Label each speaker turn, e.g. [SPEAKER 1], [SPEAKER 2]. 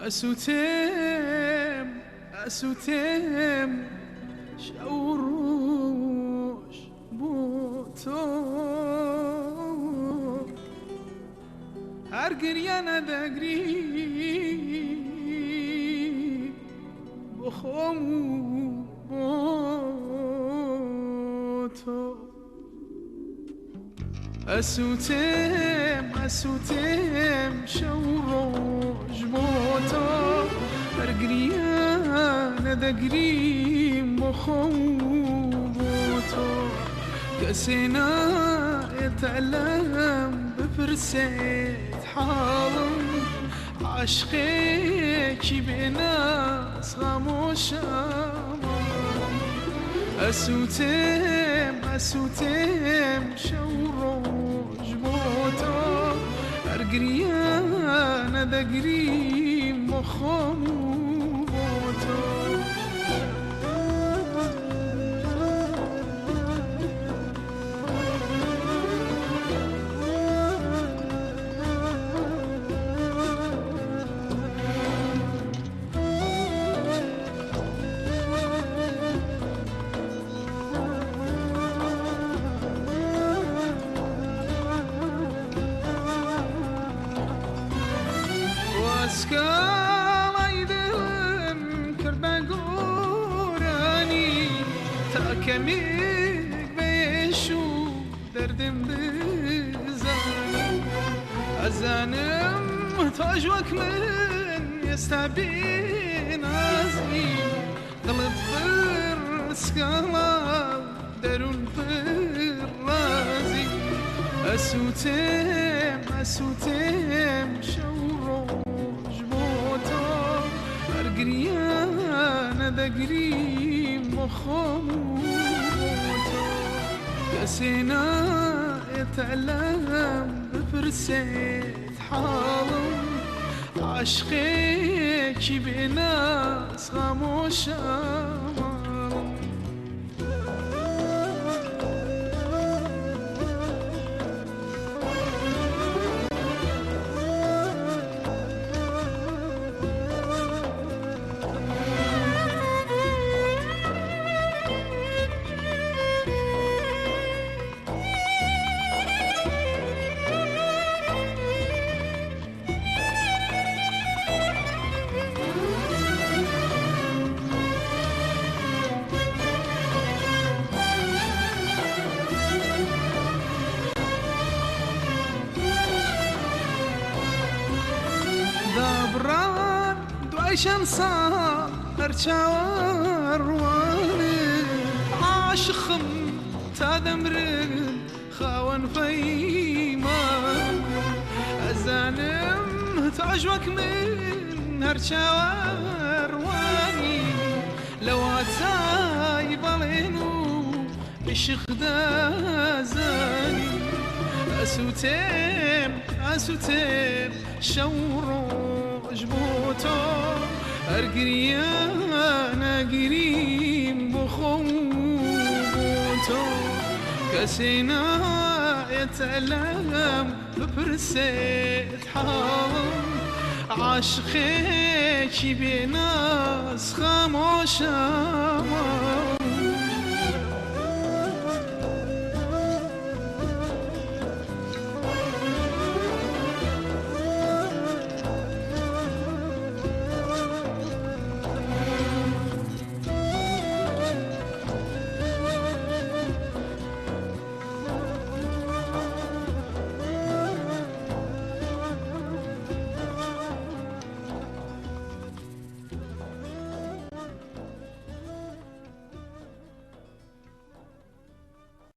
[SPEAKER 1] اسوتم شوروش بوتو هر گریه ندگری بخوام بوتو اسوتم شوروش بوتو هر گریه ندگری بخوام بوتو کسی نتعلم بفرسيت حالم عشقك بناس خاموشم اسوتم شوروش بوتو هر گریه ندگری مخم بوتو اسكالايدم كرباغوراني تاكميك بيشو دردم بزاني ازانم تاجوك من يستعبين ازمي غلط فرسكالا درون فرازي اسوتم شوروش هر گریه ندگری مخم بوتو کسی نتعلم بفرسيت حالم عشقك بناس خاموشم دابران دوایشان سا هرچاوار وانه عاشقم تا دمرن خاون فیمان ازانم تعجوك من هرچاوار وانی لو هتاي بالينو عشق دازاني اسوتم شوروش بوتو هر گریه نگیریم بخوم بوتو کسی نتعلم بفرسيت حالم عشقك بناس خاموشم